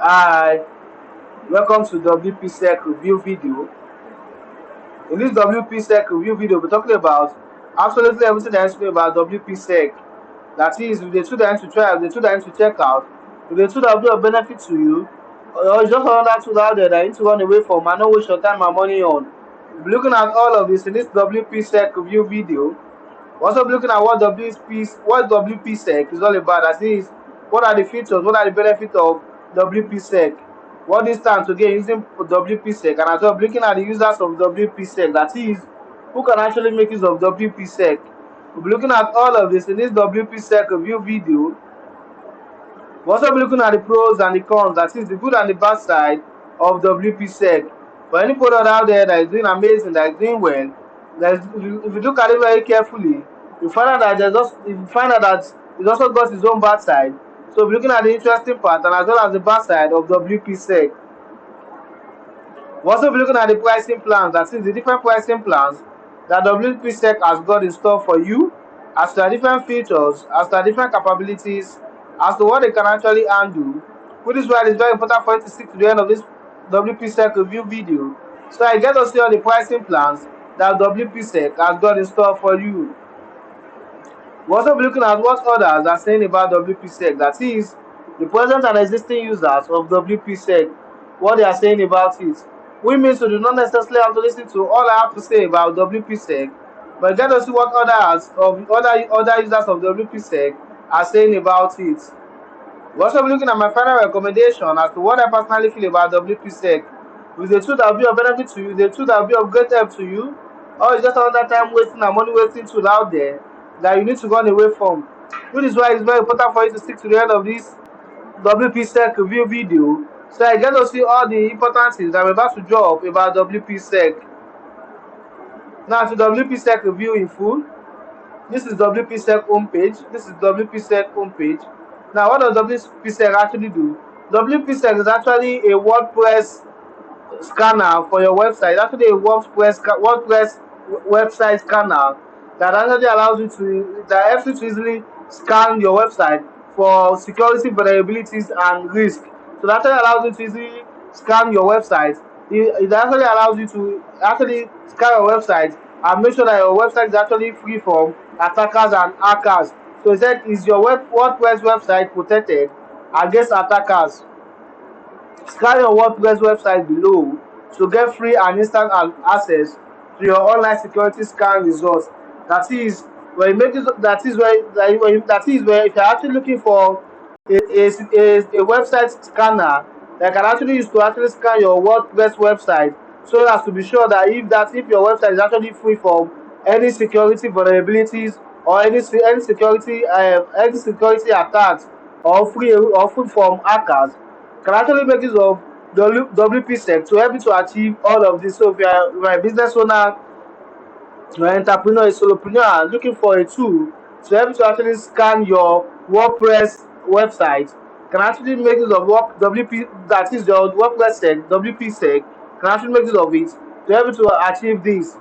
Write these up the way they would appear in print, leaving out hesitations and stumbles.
Hi, welcome to Wpsec review video. In this Wpsec review video, we're talking about absolutely everything that is about Wpsec. That is, with the tool that to try, with the tool that to check out, with the tool that will be of benefit to you, or it's just another tool out there that you need to run away from and not waste your time and money on. We'll be looking at all of this in this Wpsec review video. We're also looking at what WPSec is all about. That is, what are the features, what are the benefits of WPSec, what is time to get using WPSec, and as well looking at the users of WPSec. That is, who can actually make use of WPSec. We'll be looking at all of this in this WPSec review video. We'll also be looking at the pros and the cons, that is the good and the bad side of WPSec. For any product out there that is doing amazing, that is doing well, if you look at it very carefully, you find out that it's also got its own bad side. So we're looking at the interesting part and as well as the bad side of WPSec. We'll also be looking at the pricing plans, that is the different pricing plans that WPSec has got in store for you, as to their different features, as to their different capabilities, as to what they can actually handle. Which is why it's very important for you to stick to the end of this WPSec review video, so I get to see all the pricing plans that WPSec has got in store for you. We'll also be looking at what others are saying about WPSec, that is, the present and existing users of WPSec, what they are saying about it. We mean so do not necessarily have to listen to all I have to say about WPSec, but get to see what other users of WPSec are saying about it. We'll also be looking at my final recommendation as to what I personally feel about WPSec. Is the tool that will be of benefit to you, the tool that will be of great help to you, or is just another time wasting and money wasting tool out there that you need to run away from. Which is why it's very important for you to stick to the end of this WPSec review video, so I get to see all the important things I'm about to drop about WPSec. Now to WPSec review in full. This is WPSec homepage. This is WPSec homepage. Now, what does WPSec actually do? WPSec is actually a WordPress scanner for your website. It's actually a WordPress website scanner that actually allows you to, that helps you to easily scan your website for security vulnerabilities and risk. So that actually allows you to easily scan your website. It actually allows you to actually scan your website and make sure that your website is actually free from attackers and hackers. So it said, is your WordPress website protected against attackers? Scan your WordPress website below to get free and instant access to your online security scan results. That is where you make it, that is where if you're actually looking for a website scanner that can actually use to actually scan your WordPress website, so as to be sure that if your website is actually free from any security vulnerabilities or any security attacks or free from hackers, can actually make use of WPSec to help you to achieve all of this. So if you're a business owner, you're an entrepreneur, a solopreneur looking for a tool to help you to actually scan your WordPress website, can actually make use of that is your WPSec can actually make use of it to help you to achieve this.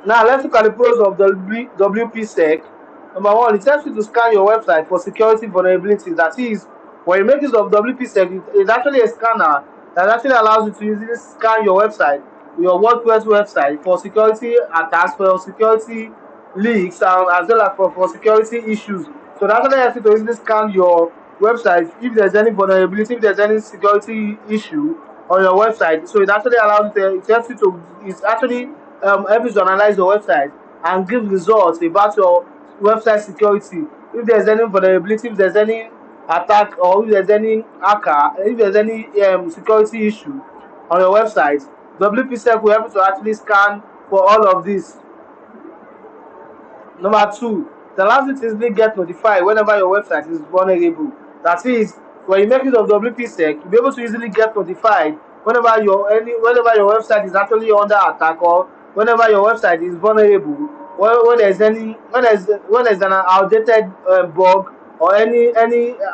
Now let's look at the pros of WPSec. Number one, it helps you to scan your website for security vulnerabilities. That is, when you make use of WPSec, it's actually a scanner that actually allows you to easily scan your website, your WordPress website, for security attacks, for security leaks, and as well as for security issues. So that actually helps you to easily scan your website if there's any vulnerability, if there's any security issue on your website. So it actually allows you to, it helps you to, it's actually helps you to analyze your website and give results about your website security. If there's any vulnerability, if there's any attack, or if there's any hacker, if there's any security issue on your website, WPSec will help you to actually scan for all of this. Number two, it allows you to easily get notified whenever your website is vulnerable. That is, when you make use of WPSec, you'll be able to easily get notified whenever your website is actually under attack, or whenever your website is vulnerable, when there's an outdated bug, or any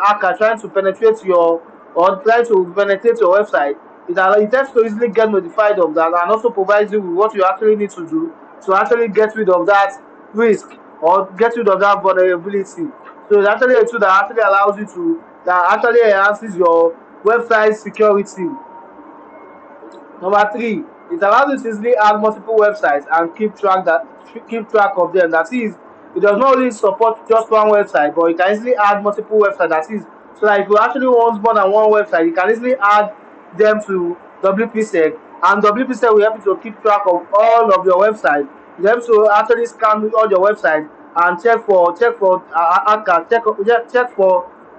hacker trying to penetrate your website. It helps to easily get notified of that, and also provides you with what you actually need to do to actually get rid of that risk or get rid of that vulnerability. So it's actually a tool that actually allows you to, that actually enhances your website security. Number three, it allows you to easily add multiple websites and keep track of them. That is, it does not only support just one website, but it can easily add multiple websites. That is, so that if you actually want more than one website, you can easily add them to Wpsec, and Wpsec will help you to keep track of all of your websites. It helps to actually scan all your websites and check for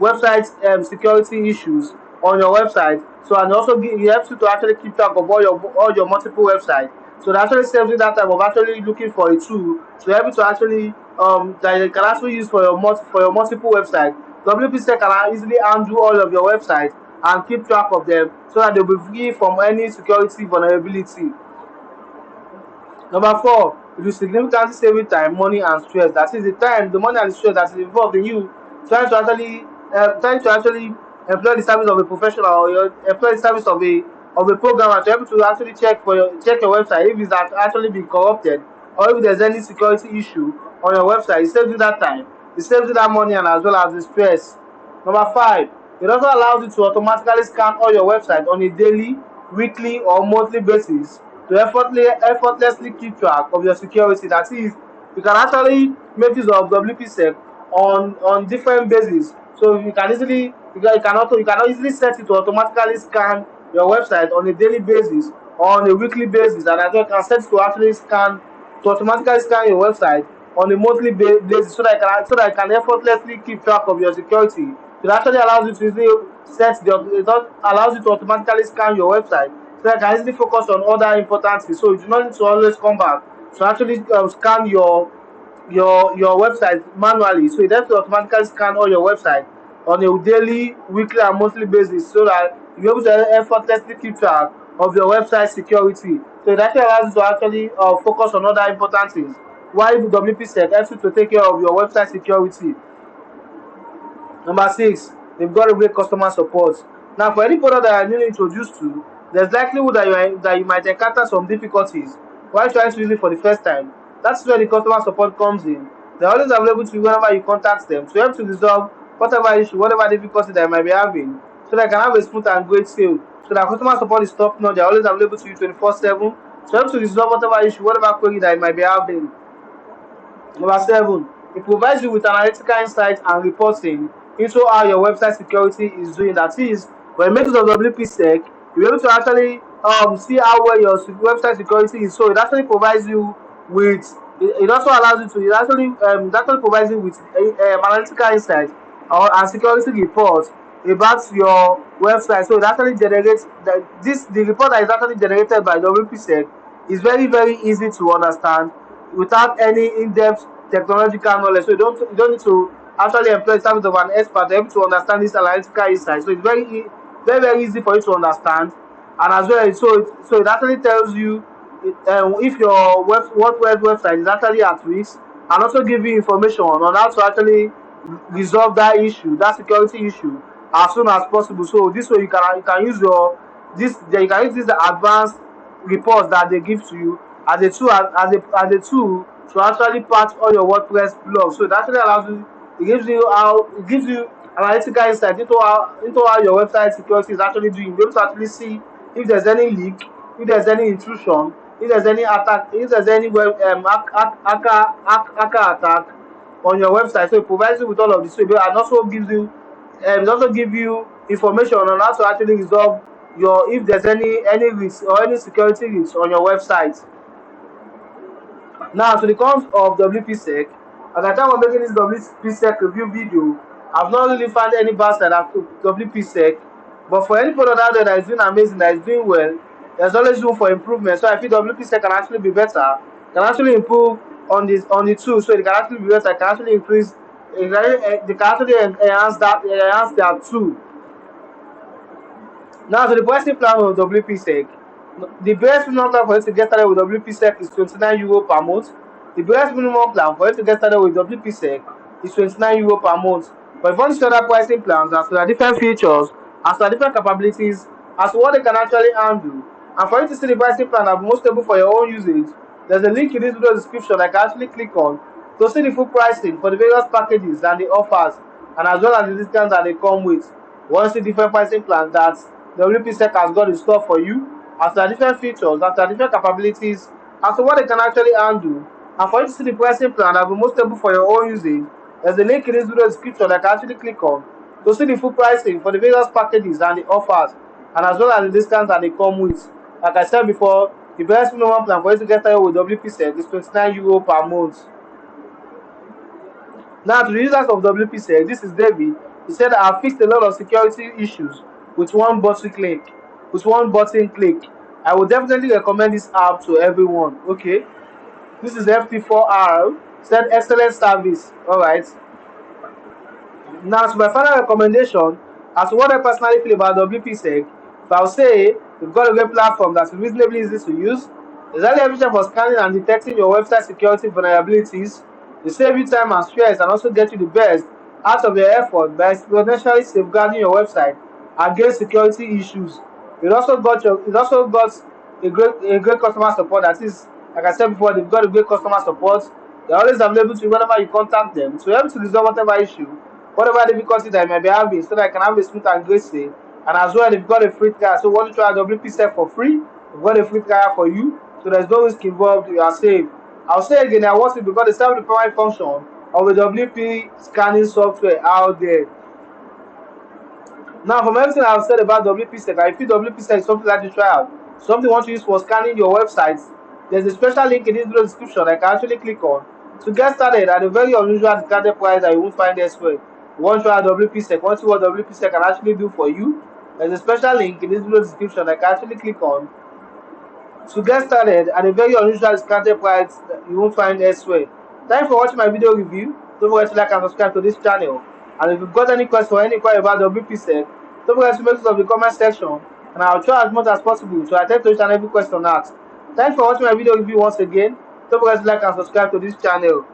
website security issues on your website. So, and also it helps you to actually keep track of all your multiple websites. So that actually saves you that time of actually looking for a tool to help you to actually that you can actually use for your multiple websites. WPSec can easily undo all of your websites and keep track of them so that they'll be free from any security vulnerability. Number four, it will significantly saving time, money, and stress. That is the time, the money, and the stress that is involved in you trying to actually employ the service of a professional, or employ the service of a programmer to help you to actually check your website if it's actually been corrupted, or if there's any security issue on your website. It saves you that time, it saves you that money, and as well as the stress. Number five, it also allows you to automatically scan all your website on a daily, weekly, or monthly basis to effortlessly keep track of your security. That is, you can actually make use of WPSec on different bases. So you can easily set it to automatically scan your website on a daily basis or on a weekly basis, and as well can set it to actually scan to automatically scan your website on a monthly basis, so that it can effortlessly keep track of your security. It actually allows you to easily allows you to automatically scan your website so that you can easily focus on other important things. So you do not need to always come back to actually scan your website manually. So it helps to automatically scan all your website on a daily, weekly, and monthly basis so that you're able to effortlessly keep track of your website security. So it actually allows you to actually focus on other important things, while WPSec helps you to take care of your website security. Number six, they've got a great customer support. Now, for any product that you're newly introduced to, there's likelihood that you might encounter some difficulties while trying to use it for the first time. That's where the customer support comes in. They're always available to you whenever you contact them to help to resolve whatever issue, whatever difficulty that you might be having, so that you can have a smooth and great sale. So that customer support is top notch. They're always available to you 24/7 to help to resolve whatever issue, whatever query that you might be having. Number seven, it provides you with analytical insight and reporting into how your website security is doing. That is, when you make use of WPSec, you'll be able to actually see how well your website security is. So it actually provides you with it also allows you to it actually provides you with analytical insight and security reports about your website. So it actually generates the report that is actually generated by WPSec is very easy to understand without any in-depth technological knowledge. So you don't need to actually employ the service of an expert to able to understand this analytical insight. So it's very easy for you to understand, and as well, so it actually tells you if your website is actually at risk, and also give you information on how to actually resolve that security issue as soon as possible. So this way you can use this advanced reports that they give to you as a tool to actually patch all your WordPress blogs. So it actually allows you, it gives you analytical insight into how your website security is actually doing. You're able to actually see if there's any leak, if there's any intrusion, if there's any attack, if there's any web hacker attack on your website. So it provides you with all of this, and also gives you it also give you information on how to actually resolve your if there's any risk or any security risks on your website. Now, to the comes of WPSec, at the time of making this WPSec review video, I've not really found any bad side of WPSec. But for any product out there that is doing amazing, that is doing well, there's always room for improvement. So I feel WPSec can actually be better, can actually improve on the tool, so it can actually be better, it can actually increase, they can actually enhance their tool. Now, to the pricing plan of WPSec, the best minimum plan for you to get started with WPSec is €29 per month. The best minimum plan for you to get started with WPSec is €29 per month. But if you want to see other pricing plans as to their different features, as to their different capabilities, as to what they can actually handle, and for you to see the pricing plan that is most stable for your own usage, there's a link in this video description that you can actually click on To see the full pricing for the various packages and the offers, and as well as the discounts that they come with. You want to see different pricing plans that Wpsec has got in store for you, as to different features, as to different capabilities, as to what they can actually handle. And for you to see the pricing plan that will be most stable for your own usage, there's a link in this video description that you can actually click on to see the full pricing for the various packages and the offers, and as well as the discounts that they come with. Like I said before, the best minimum plan for you to get started with Wpsec is €29 per month. Now, to the users of Wpsec, this is David. He said, I fixed a lot of security issues with one button click. I would definitely recommend this app to everyone. Okay, this is FP4R. Said excellent service. All right. Now, to my final recommendation, as to what I personally feel about Wpsec, if I'll say we've got a great platform that's reasonably easy to use, it's highly efficient for scanning and detecting your website security vulnerabilities. They save you time and stress and also get you the best out of your effort by exponentially safeguarding your website against security issues. It also got a great customer support. That is, like I said before, they've got a great customer support. They're always available to you whenever you contact them to help you to resolve whatever issue, whatever difficulty that you might be having, so that I can have a smooth and great stay. And as well, they've got a free trial. So once you try Wpsec for free, we've got a free trial for you. So there's no risk involved. You are safe. I'll say again, I want it because they serve the primary function of a WP scanning software out there. Now, from everything I've said about Wpsec, I feel Wpsec is something like to try out, something you want to use for scanning your websites. There's a special link in this video description I can actually click on to get started at a very unusual discounted price that you won't find elsewhere. You want to try Wpsec, want to see what Wpsec can actually do for you. There's a special link in this video description I can actually click on to get started at a very unusual discounted price that you won't find elsewhere. Thanks for watching my video review. Don't forget to like and subscribe to this channel. And if you've got any questions or any inquiry about Wpsec, don't forget to make use of the comment section, and I'll try as much as possible to attend to each and every question asked. Thanks for watching my video review once again. Don't forget to like and subscribe to this channel.